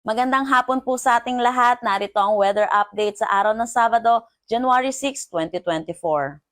Magandang hapon po sa ating lahat. Narito ang weather update sa araw ng Sabado, January 6, 2024.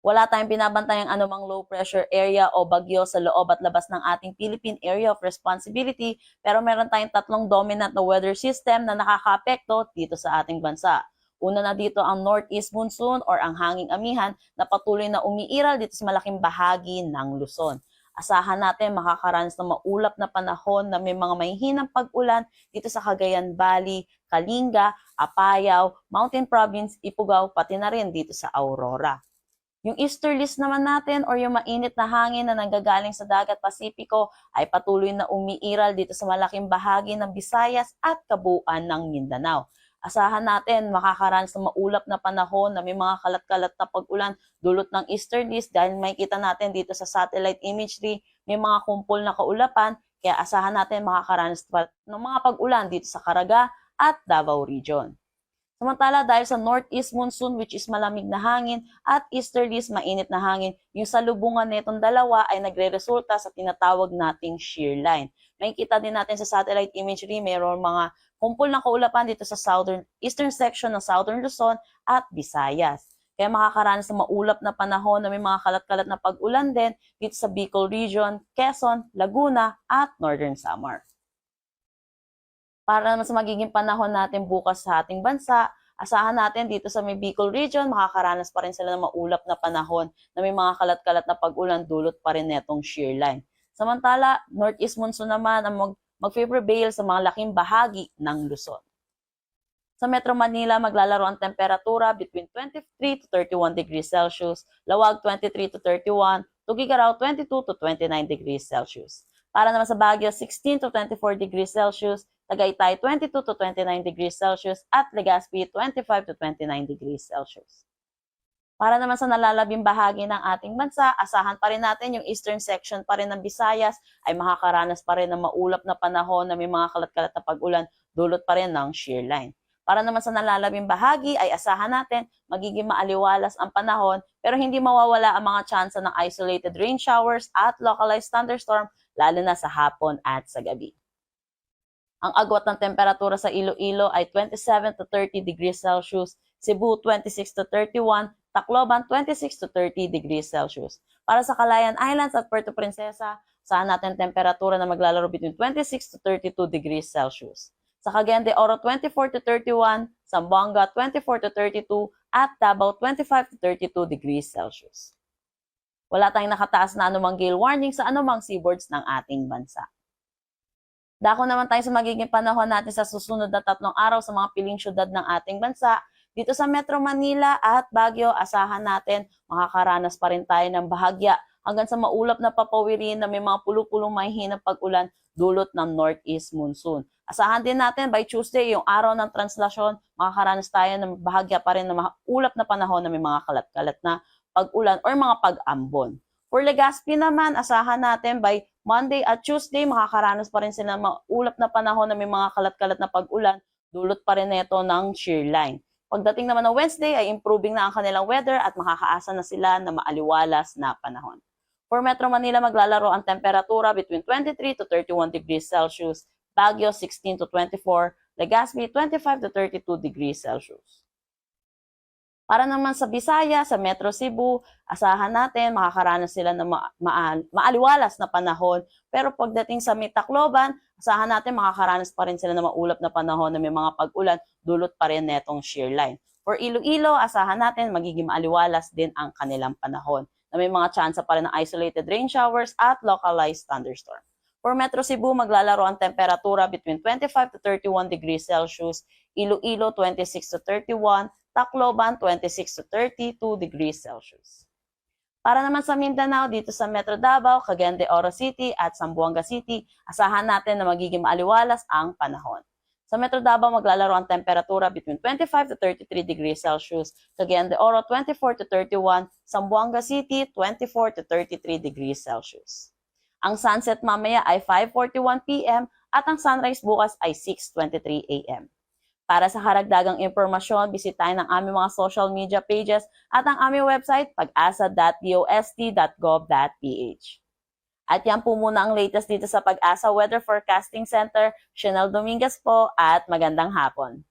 Wala tayong binabantayang anumang low pressure area o bagyo sa loob at labas ng ating Philippine Area of Responsibility, pero meron tayong tatlong dominant na weather system na nakakaapekto dito sa ating bansa. Una na dito ang Northeast Monsoon or ang hanging amihan na patuloy na umiiral dito sa malaking bahagi ng Luzon. Asahan natin makakaranas ng maulap na panahon na may mga mahihinang pag-ulan dito sa Cagayan Valley, Kalinga, Apayao, Mountain Province, Ifugao, pati na rin dito sa Aurora. Yung easterlies naman natin or yung mainit na hangin na nanggagaling sa dagat Pasipiko ay patuloy na umiiral dito sa malaking bahagi ng Visayas at kabuuan ng Mindanao. Asahan natin makakaranas ng maulap na panahon na may mga kalat-kalat na pag-ulan dulot ng easterlies dahil makikita natin dito sa satellite imagery may mga kumpol na kaulapan, kaya asahan natin makakaranas ng mga pag-ulan dito sa Caraga at Davao Region. Samantala dahil sa northeast monsoon which is malamig na hangin at easterlies mainit na hangin, yung salubungan nitong dalawa ay nagre-resulta sa tinatawag nating shear line. Makikita din natin sa satellite imagery mayroon mga kumpol ng kaulapan dito sa eastern section ng Southern Luzon at Visayas. Kaya makakaranas ng maulap na panahon na may mga kalat-kalat na pag-ulan din dito sa Bicol Region, Quezon, Laguna at Northern Samar. Para naman sa magiging panahon natin bukas sa ating bansa, asahan natin dito sa may Bicol Region, makakaranas pa rin sila ng maulap na panahon na may mga kalat-kalat na pag-ulan dulot pa rin netong shear line. Samantala, northeast monsoon naman ang mag-prevail sa mga laking bahagi ng Luzon. Sa Metro Manila, maglalaro ang temperatura between 23 to 31 degrees Celsius, Lawag 23 to 31, Tugigaraw 22 to 29 degrees Celsius. Para naman sa Baguio, 16 to 24 degrees Celsius, Tagaytay 22 to 29 degrees Celsius at Legazpi 25 to 29 degrees Celsius. Para naman sa nalalabing bahagi ng ating bansa, asahan pa rin natin yung eastern section pa rin ng Visayas ay makakaranas pa rin ng maulap na panahon na may mga kalat-kalat na pag-ulan dulot pa rin ng shear line. Para naman sa nalalabing bahagi ay asahan natin magiging maaliwalas ang panahon pero hindi mawawala ang mga tsansa ng isolated rain showers at localized thunderstorm lalo na sa hapon at sa gabi. Ang agwat ng temperatura sa Iloilo ay 27 to 30 degrees Celsius, Cebu 26 to 31, Tacloban 26 to 30 degrees Celsius. Para sa Calayan Islands at Puerto Princesa, saan natin temperatura na maglalaro between 26 to 32 degrees Celsius. Sa Cagayan de Oro 24 to 31, Zamboanga 24 to 32 at Davao 25 to 32 degrees Celsius. Wala tayong nakataas na anumang gale warning sa anumang seaboards ng ating bansa. Dako naman tayo sa magiging panahon natin sa susunod na 3 araw sa mga piling syudad ng ating bansa. Dito sa Metro Manila at Baguio, asahan natin makakaranas pa rin tayo ng bahagya hanggang sa maulap na papawirin na may mga pulupulong mahihinang pag-ulan dulot ng northeast monsoon. Asahan din natin by Tuesday, yung araw ng translasyon, makakaranas tayo ng bahagya pa rin na maulap na panahon na may mga kalat-kalat na pag-ulan or mga pag-ambon. For Legazpi naman, asahan natin by Monday at Tuesday, makakaranas pa rin sila ng maulap na panahon na may mga kalat-kalat na pag-ulan, dulot pa rin ito ng shear line. Pagdating naman ng Wednesday ay improving na ang kanilang weather at makakaasa na sila na maaliwalas na panahon. For Metro Manila, maglalaro ang temperatura between 23 to 31 degrees Celsius, Baguio 16 to 24, Legazpi 25 to 32 degrees Celsius. Para naman sa Bisaya, sa Metro Cebu, asahan natin makakaranas sila ng maaliwalas na panahon. Pero pagdating sa Tacloban, asahan natin makakaranas pa rin sila ng maulap na panahon na may mga pag-ulan, dulot pa rin netong shear line. For Iloilo, asahan natin magiging maaliwalas din ang kanilang panahon na may mga tsansa pa rin ng isolated rain showers at localized thunderstorm. For Metro Cebu, maglalaro ang temperatura between 25 to 31 degrees Celsius, Iloilo 26 to 31, Tacloban 26 to 32 degrees Celsius. Para naman sa Mindanao, dito sa Metro Davao, Cagayan de Oro City at Zamboanga City, asahan natin na magiging maaliwalas ang panahon. Sa Metro Davao, maglalaro ang temperatura between 25 to 33 degrees Celsius, Cagayan de Oro 24 to 31, Zamboanga City 24 to 33 degrees Celsius. Ang sunset mamaya ay 5:41 p.m. at ang sunrise bukas ay 6:23 a.m. Para sa karagdagang impormasyon, bisitahin ang aming mga social media pages at ang aming website pag-asa.dost.gov.ph. At yan po muna ang latest dito sa Pag-asa Weather Forecasting Center. Chanel Dominguez po at magandang hapon.